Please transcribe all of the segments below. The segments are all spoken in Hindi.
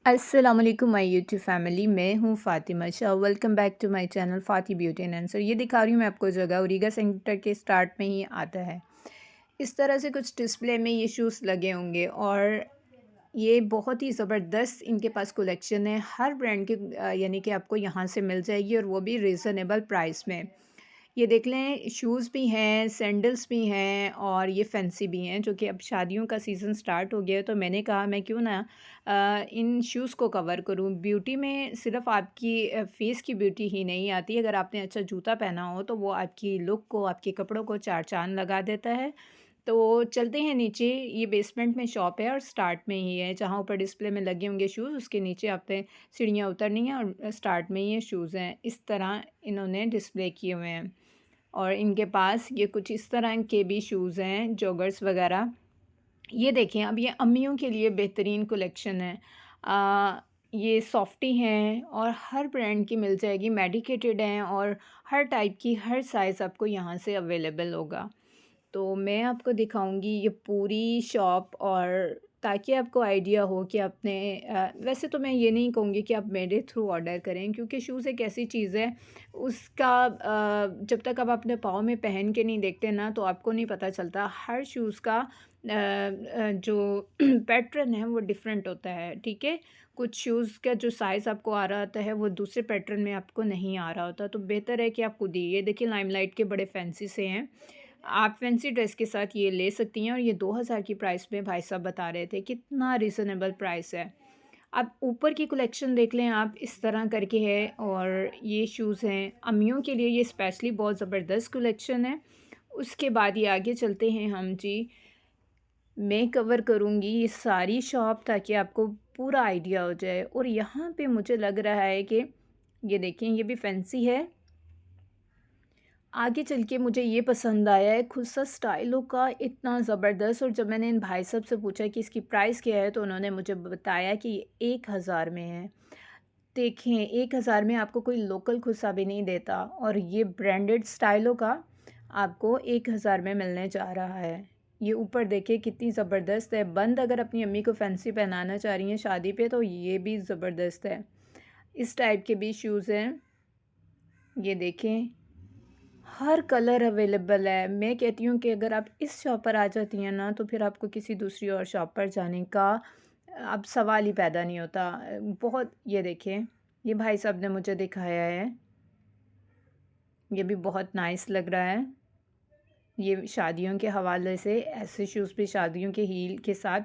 अस्सलाम वालेकुम माय यूट्यूब फैमिली। मैं हूँ Fatima Shah. Welcome back to my channel Fati beauty and answer. ये दिखा रही हूँ मैं आपको जगह ओरिगा सेंटर के स्टार्ट में ही आता है। इस तरह से कुछ डिस्प्ले में ये शूज़ लगे होंगे और ये बहुत ही ज़बरदस्त इनके पास कलेक्शन है। हर ब्रांड के यानी कि आपको यहाँ से मिल जाएगी और वो भी रीज़नेबल प्राइस में। ये देख लें, शूज़ भी हैं, सैंडल्स भी हैं और ये फैंसी भी हैं, जो कि अब शादियों का सीज़न स्टार्ट हो गया है, तो मैंने कहा मैं क्यों ना इन शूज़ को कवर करूँ। ब्यूटी में सिर्फ़ आपकी फ़ेस की ब्यूटी ही नहीं आती, अगर आपने अच्छा जूता पहना हो तो वो आपकी लुक को, आपके कपड़ों को चार चाँद लगा देता है। तो चलते हैं नीचे। ये बेसमेंट में शॉप है और स्टार्ट में ही है, जहाँ ऊपर डिस्प्ले में लगे होंगे शूज़, उसके नीचे आपने सीढ़ियाँ उतरनी हैं और स्टार्ट में ही ये शूज़ हैं। इस तरह इन्होंने डिस्प्ले किए हुए हैं और इनके पास ये कुछ इस तरह के भी शूज़ हैं, जॉगर्स वगैरह। ये देखें, अब ये अम्मियों के लिए बेहतरीन कलेक्शन है। ये सॉफ्टी हैं और हर ब्रांड की मिल जाएगी, मेडिकेटेड हैं और हर टाइप की, हर साइज़ आपको यहाँ से अवेलेबल होगा। तो मैं आपको दिखाऊंगी ये पूरी शॉप, और ताकि आपको आइडिया हो कि आपने वैसे तो मैं ये नहीं कहूँगी कि आप मेरे थ्रू ऑर्डर करें, क्योंकि शूज़ एक ऐसी चीज़ है, उसका जब तक आप अपने पाँव में पहन के नहीं देखते ना, तो आपको नहीं पता चलता। हर शूज़ का जो पैटर्न है वो डिफरेंट होता है, ठीक है। कुछ शूज़ का जो साइज़ आपको आ रहा होता है वो दूसरे पैटर्न में आपको नहीं आ रहा होता, तो बेहतर है कि आप खुद ही ये देखिए, लाइमलाइट के बड़े फैंसी से हैं। आप फैंसी ड्रेस के साथ ये ले सकती हैं और ये 2000 की प्राइस में भाई साहब बता रहे थे, कितना रीज़नेबल प्राइस है। अब ऊपर की कलेक्शन देख लें आप, इस तरह करके है और ये शूज़ हैं अम्मियों के लिए, ये स्पेशली बहुत ज़बरदस्त कलेक्शन है। उसके बाद ये आगे चलते हैं हम जी। मैं कवर करूँगी ये सारी शॉप ताकि आपको पूरा आइडिया हो जाए। और यहाँ पे मुझे लग रहा है कि ये देखें, ये भी फैंसी है। आगे चल के मुझे ये पसंद आया है, खुद सा स्टाइलों का इतना ज़बरदस्त। और जब मैंने इन भाई साहब से पूछा कि इसकी प्राइस क्या है, तो उन्होंने मुझे बताया कि ये 1000 में है। देखें, 1000 में आपको कोई लोकल खुस्सा भी नहीं देता और ये ब्रांडेड स्टाइलों का आपको 1000 में मिलने जा रहा है। ये ऊपर देखिए कितनी ज़बरदस्त है। बंद अगर अपनी अम्मी को फैंसी पहनाना चाह रही हैं शादी पे, तो ये भी ज़बरदस्त है। इस टाइप के भी शूज़ हैं, ये देखें, हर कलर अवेलेबल है। मैं कहती हूँ कि अगर आप इस शॉप पर आ जाती हैं ना, तो फिर आपको किसी दूसरी और शॉप पर जाने का अब सवाल ही पैदा नहीं होता। बहुत, ये देखें, ये भाई साहब ने मुझे दिखाया है, ये भी बहुत नाइस लग रहा है। ये शादियों के हवाले से ऐसे शूज़ भी शादियों के हील के साथ,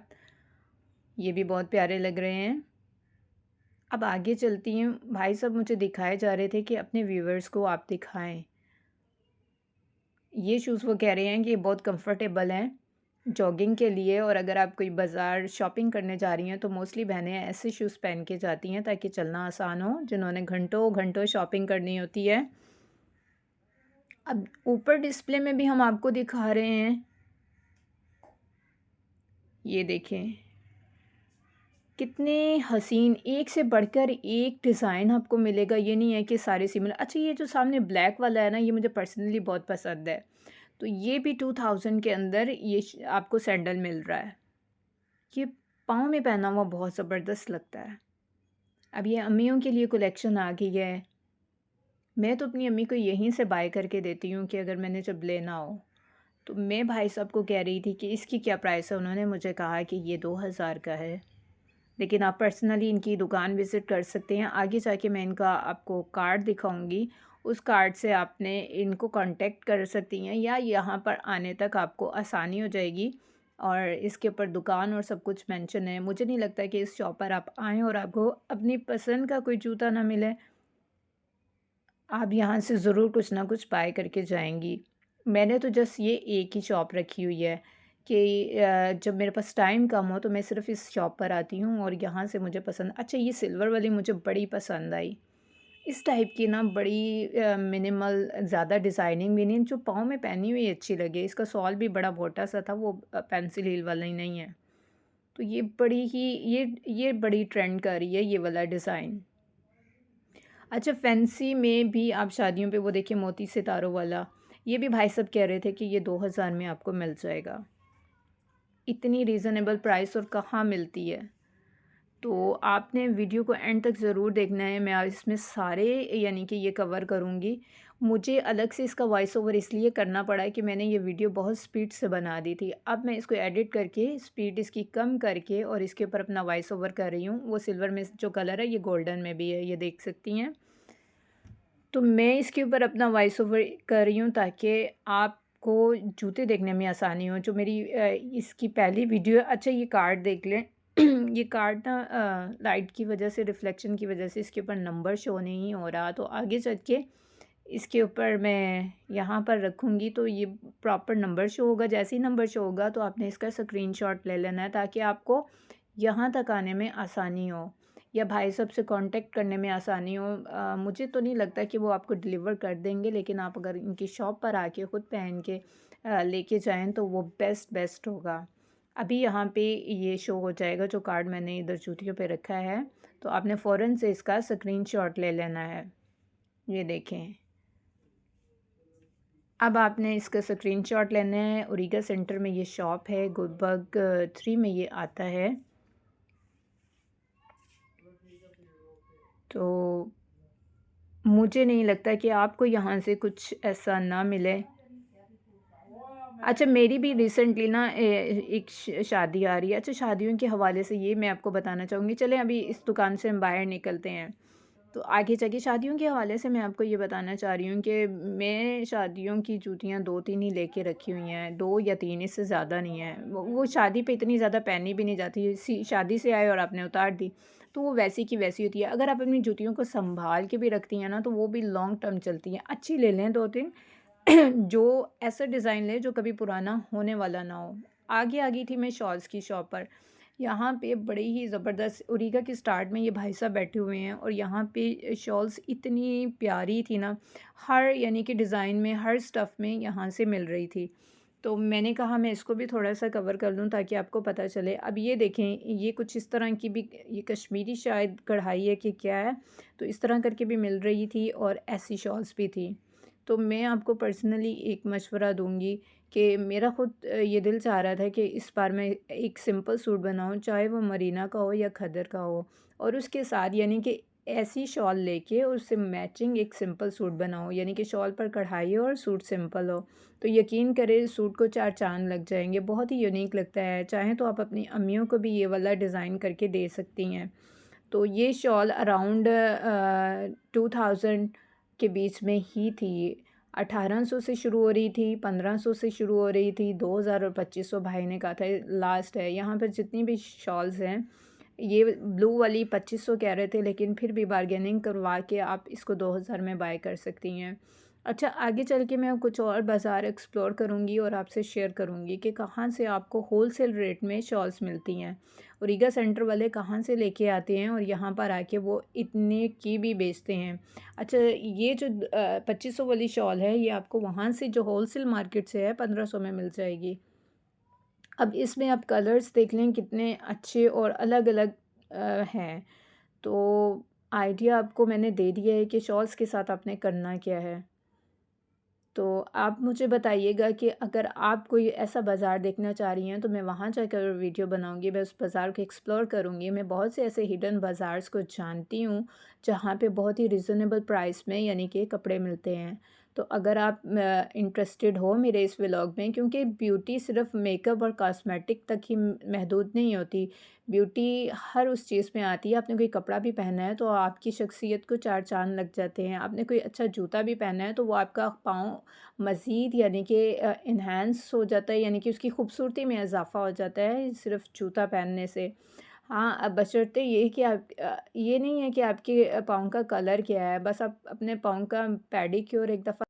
ये भी बहुत प्यारे लग रहे हैं। अब आगे चलती हूँ। भाई साहब मुझे दिखाए जा रहे थे कि अपने व्यूवर्स को आप दिखाएं। ये शूज़ वो कह रहे हैं कि ये बहुत कंफर्टेबल हैं जॉगिंग के लिए, और अगर आप कोई बाज़ार शॉपिंग करने जा रही हैं तो मोस्टली बहनें ऐसे शूज़ पहन के जाती हैं ताकि चलना आसान हो, जिन्होंने घंटों घंटों शॉपिंग करनी होती है। अब ऊपर डिस्प्ले में भी हम आपको दिखा रहे हैं, ये देखें, कितने हसीन, एक से बढ़कर एक डिज़ाइन आपको मिलेगा। ये नहीं है कि सारे सिमिलर। अच्छा, ये जो सामने ब्लैक वाला है ना, ये मुझे पर्सनली बहुत पसंद है। तो ये भी 2000 के अंदर ये आपको सैंडल मिल रहा है। ये पाँव में पहना हुआ बहुत ज़बरदस्त लगता है। अब ये अम्मियों के लिए कलेक्शन आ गई है। मैं तो अपनी अम्मी को यहीं से बाय करके देती हूँ कि अगर मैंने जब लेना हो। तो मैं भाई साहब को कह रही थी कि इसकी क्या प्राइस है, उन्होंने मुझे कहा कि ये 2000 का है। लेकिन आप पर्सनली इनकी दुकान विज़िट कर सकते हैं। आगे जाके मैं इनका आपको कार्ड दिखाऊंगी, उस कार्ड से आपने इनको कांटेक्ट कर सकती हैं, या यहाँ पर आने तक आपको आसानी हो जाएगी। और इसके ऊपर दुकान और सब कुछ मेंशन है। मुझे नहीं लगता कि इस शॉप पर आप आएँ और आपको अपनी पसंद का कोई जूता ना मिले। आप यहाँ से ज़रूर कुछ ना कुछ बाय करके जाएंगी। मैंने तो जस्ट ये एक ही शॉप रखी हुई है कि जब मेरे पास टाइम कम हो तो मैं सिर्फ़ इस शॉप पर आती हूँ और यहाँ से मुझे पसंद। अच्छा, ये सिल्वर वाली मुझे बड़ी पसंद आई। इस टाइप की ना, बड़ी मिनिमल, ज़्यादा डिज़ाइनिंग भी नहीं, जो पाँव में पहनी हुई अच्छी लगे। इसका सॉल भी बड़ा मोटा सा था, वो पेंसिल हील वाला ही नहीं है। तो ये बड़ी ही, ये बड़ी ट्रेंड कर रही है ये वाला डिज़ाइन। अच्छा, फैंसी में भी आप शादियों पे वो देखिए, मोती सितारों वाला, ये भी भाई साहब कह रहे थे कि ये 2000 में आपको मिल जाएगा। इतनी रीज़नेबल प्राइस और कहाँ मिलती है। तो आपने वीडियो को एंड तक ज़रूर देखना है। मैं आज इसमें सारे यानी कि ये कवर करूँगी। मुझे अलग से इसका वॉइस ओवर इसलिए करना पड़ा कि मैंने ये वीडियो बहुत स्पीड से बना दी थी। अब मैं इसको एडिट करके स्पीड इसकी कम करके और इसके ऊपर अपना वॉइस ओवर कर रही हूँ। वो सिल्वर में जो कलर है ये गोल्डन में भी है, ये देख सकती हैं। तो मैं इसके ऊपर अपना वॉइस ओवर कर रही हूँ ताकि आपको जूते देखने में आसानी हो। जो मेरी इसकी पहली वीडियो है। अच्छा, ये कार्ड देख लें। ये कार्ड ना लाइट की वजह से, रिफ्लेक्शन की वजह से इसके ऊपर नंबर शो नहीं हो रहा। तो आगे चल के इसके ऊपर मैं यहाँ पर रखूँगी तो ये प्रॉपर नंबर शो होगा। जैसे ही नंबर शो होगा तो आपने इसका स्क्रीनशॉट ले लेना है ताकि आपको यहाँ तक आने में आसानी हो या भाई साहब से कांटेक्ट करने में आसानी हो। मुझे तो नहीं लगता कि वो आपको डिलीवर कर देंगे, लेकिन आप अगर इनकी शॉप पर आके ख़ुद पहन के लेके जाएं तो वो बेस्ट होगा। अभी यहाँ पे ये शो हो जाएगा जो कार्ड मैंने इधर जूतियों पे रखा है। तो आपने फ़ौरन से इसका स्क्रीनशॉट ले लेना है। ये देखें, अब आपने इसका स्क्रीनशॉट लेना है। ओरिगा सेंटर में ये शॉप है, गुलबर्ग 3 में ये आता है। तो मुझे नहीं लगता कि आपको यहाँ से कुछ ऐसा ना मिले। अच्छा, मेरी भी रिसेंटली ना एक शादी आ रही है। अच्छा, शादियों के हवाले से ये मैं आपको बताना चाहूँगी। चलें अभी इस दुकान से हम बाहर निकलते हैं। तो आगे चलिए, शादियों के हवाले से मैं आपको ये बताना चाह रही हूँ कि मैं शादियों की जूतियाँ 2-3 ही लेके रखी हुई हैं, 2 या 3, इससे ज़्यादा नहीं है। वो शादी पे इतनी ज़्यादा पहनी भी नहीं जाती। शादी से आए और आपने उतार दी, तो वो वैसी की वैसी होती है। अगर आप अपनी जूतियों को सँभाल के भी रखती हैं ना, तो वो भी लॉन्ग टर्म चलती हैं। अच्छी ले लें 2-3 जो ऐसा डिज़ाइन लें जो कभी पुराना होने वाला ना हो। आगे आ गई थी मैं शॉल्स की शॉप पर। यहाँ पे बड़ी ही ज़बरदस्त ओरिगा के स्टार्ट में ये भाई साहब बैठे हुए हैं और यहाँ पे शॉल्स इतनी प्यारी थी ना, हर यानी कि डिज़ाइन में, हर स्टफ़ में यहाँ से मिल रही थी। तो मैंने कहा मैं इसको भी थोड़ा-सा कवर कर लूँ ताकि आपको पता चले। अब ये देखें, ये कुछ इस तरह की भी, ये कश्मीरी शायद कढ़ाई है कि क्या है, तो इस तरह करके भी मिल रही थी और ऐसी शॉल्स भी थी। तो मैं आपको पर्सनली एक मशवरा दूँगी कि मेरा ख़ुद ये दिल चाह रहा था कि इस बार मैं एक सिंपल सूट बनाऊँ, चाहे वो मरीना का हो या खद्दर का हो, और उसके साथ यानी कि ऐसी शॉल लेके उससे मैचिंग एक सिंपल सूट बनाऊँ, यानी कि शॉल पर कढ़ाई हो और सूट सिंपल हो। तो यकीन करें सूट को 4 चाँद लग जाएंगे। बहुत ही यूनिक लगता है। चाहें तो आप अपनी अम्मियों को भी ये वाला डिज़ाइन करके दे सकती हैं। तो ये शॉल अराउंड 2000 के बीच में ही थी। 1800 से शुरू हो रही थी, 1500 से शुरू हो रही थी, 2000 और 2500 भाई ने कहा था लास्ट है। यहाँ पर जितनी भी शॉल्स हैं, ये ब्लू वाली 2500 कह रहे थे, लेकिन फिर भी बार्गेनिंग करवा के आप इसको 2000 में बाय कर सकती हैं। अच्छा, आगे चल के मैं कुछ और बाज़ार एक्सप्लोर करूँगी और आपसे शेयर करूँगी कि कहाँ से आपको होलसेल रेट में शॉल्स मिलती हैं। ओरिगा सेंटर वाले कहाँ से लेके आते हैं और यहाँ पर आके वो इतने की भी बेचते हैं। अच्छा, ये जो 2500 वाली शॉल है, ये आपको वहाँ से जो होलसेल मार्केट से है 1500 में मिल जाएगी। अब इसमें आप कलर्स देख लें कितने अच्छे और अलग-अलग हैं। तो आइडिया आपको मैंने दे दिया है कि शॉल्स के साथ आपने करना क्या है। तो आप मुझे बताइएगा कि अगर आप कोई ऐसा बाज़ार देखना चाह रही हैं तो मैं वहाँ जाकर वीडियो बनाऊँगी, मैं उस बाज़ार को एक्सप्लोर करूँगी। मैं बहुत से ऐसे हिडन बाज़ार्स को जानती हूँ जहाँ पे बहुत ही रीज़नेबल प्राइस में यानी कि कपड़े मिलते हैं। तो अगर आप इंटरेस्टेड हो मेरे इस व्लॉग में, क्योंकि ब्यूटी सिर्फ़ मेकअप और कॉस्मेटिक तक ही महदूद नहीं होती। ब्यूटी हर उस चीज़ में आती है। आपने कोई कपड़ा भी पहना है तो आपकी शख्सियत को 4 चाँद लग जाते हैं। आपने कोई अच्छा जूता भी पहना है तो वो आपका पाँव मज़ीद यानी कि एनहांस हो जाता है, यानी कि उसकी खूबसूरती में इज़ाफ़ा हो जाता है सिर्फ़ जूता पहनने से। हाँ, अब बशर्ते ये कि आप ये नहीं है कि आपके पाँव का कलर क्या है, बस आप अपने पाँव का पेडिक्योर एक दफ़ा